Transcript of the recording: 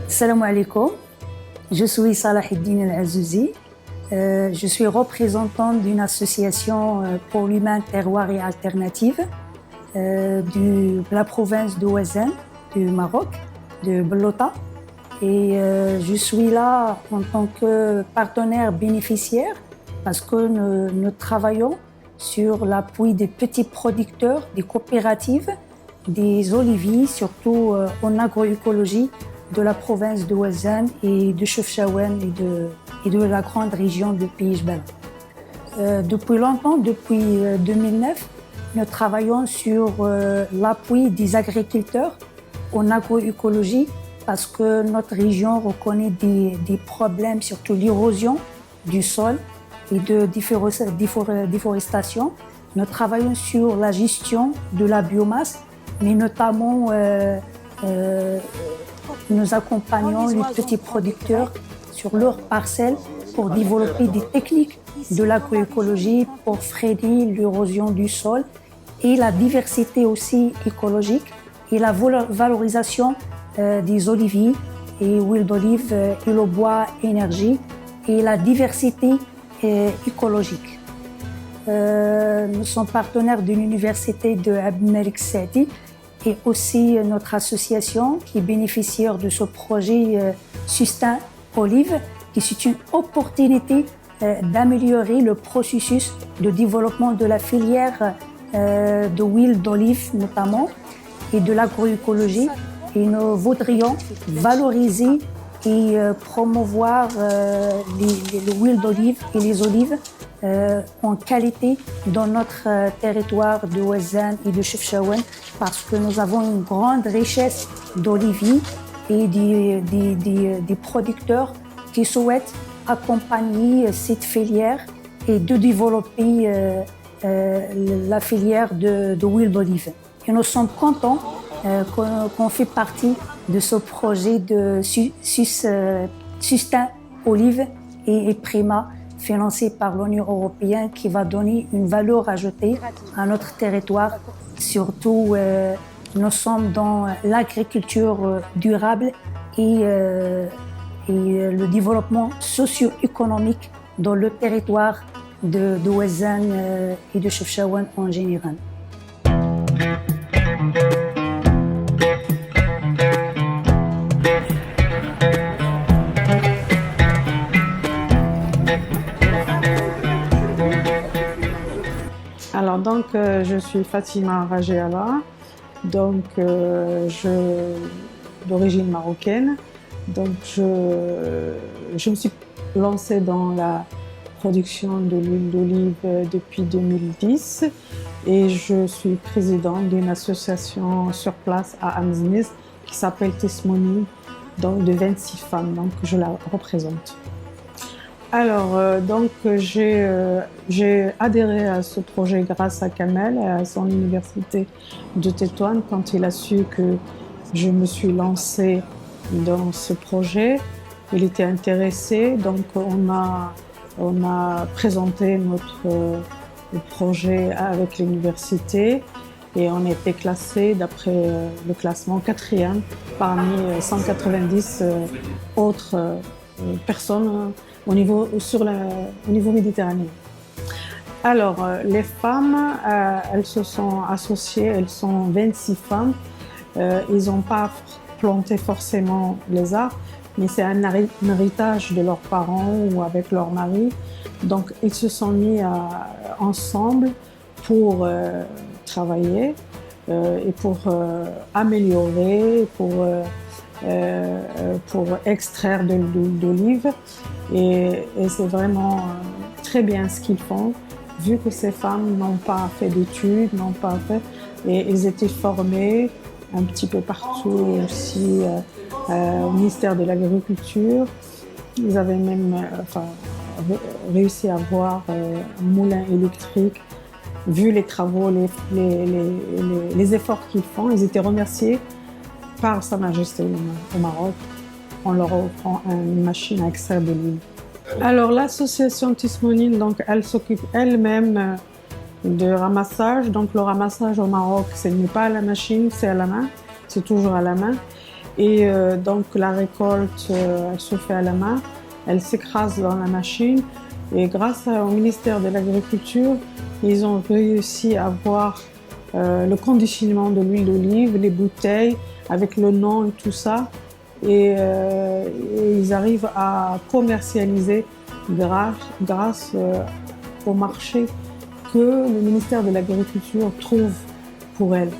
Salam alaikum, je suis Salah Eddine El-Azouzi. Je suis représentante d'une association pour l'humain, terroir et alternative de la province de Ouezane, du Maroc, de Blota. Et je suis là en tant que partenaire bénéficiaire parce que nous travaillons sur l'appui des petits producteurs, des coopératives, des oliviers, surtout en agroécologie, de la province de Ouezane et de Chefchaouen et de la grande région de Pays Jbel. Depuis longtemps, depuis 2009, nous travaillons sur l'appui des agriculteurs en agroécologie parce que notre région reconnaît des problèmes, surtout l'érosion du sol et de déforestation. Nous travaillons sur la gestion de la biomasse, mais notamment nous accompagnons les petits producteurs sur leurs parcelles pour développer des techniques de l'agroécologie pour freiner l'érosion du sol et la diversité aussi écologique et la valorisation des oliviers et huile d'olive et le bois énergie et la diversité écologique. Nous sommes partenaires de l'université de Abd Malik Saadi et aussi notre association qui est bénéficiaire de ce projet Sustain Olive, qui est une opportunité d'améliorer le processus de développement de la filière de huile d'olive notamment et de l'agroécologie. Et nous voudrions valoriser et promouvoir l'huile d'olive et les olives en qualité dans notre territoire de Ouezane et de Chefchaouen parce que nous avons une grande richesse d'oliviers et des producteurs qui souhaitent accompagner cette filière et de développer la filière de huile d'olive. Et nous sommes contents qu'on fait partie de ce projet de Sustain Olive et Prima financé par l'Union européenne qui va donner une valeur ajoutée à notre territoire. Surtout, nous sommes dans l'agriculture durable et le développement socio-économique dans le territoire de Ouezane et de Chefchaouen en général. Alors donc je suis Fatima Rajeala, donc d'origine marocaine. Donc je me suis lancée dans la production de l'huile d'olive depuis 2010 et je suis présidente d'une association sur place à Amzmiz qui s'appelle Tesmoni, donc de 26 femmes, donc je la représente. Alors, j'ai adhéré à ce projet grâce à Kamel et à son université de Tétouan quand il a su que je me suis lancée dans ce projet. Il était intéressé, donc on a présenté notre projet avec l'université et on a été classé d'après le classement 4e parmi 190 autres personnes au niveau méditerranéen. Alors, les femmes, elles se sont associées, elles sont 26 femmes. Ils n'ont pas planté forcément les arbres, mais c'est un héritage de leurs parents ou avec leur mari. Donc ils se sont mis ensemble pour travailler et pour améliorer, pour extraire de l'huile d'olive. Et c'est vraiment très bien ce qu'ils font, vu que ces femmes n'ont pas fait d'études, et ils étaient formés un petit peu partout aussi au ministère de l'Agriculture. Ils avaient même réussi à avoir un moulin électrique. Vu les travaux, les efforts qu'ils font, ils étaient remerciés par Sa Majesté au Maroc en leur offrant une machine à extraire de l'huile. Alors l'association Tismonine, donc, elle s'occupe elle-même de ramassage. Donc le ramassage au Maroc, ce n'est pas à la machine, c'est à la main. C'est toujours à la main. Et donc la récolte, elle se fait à la main. Elle s'écrase dans la machine. Et grâce au ministère de l'Agriculture, ils ont réussi à avoir le conditionnement de l'huile d'olive, les bouteilles avec le nom et tout ça. Et ils arrivent à commercialiser grâce au marché que le ministère de l'Agriculture trouve pour elles.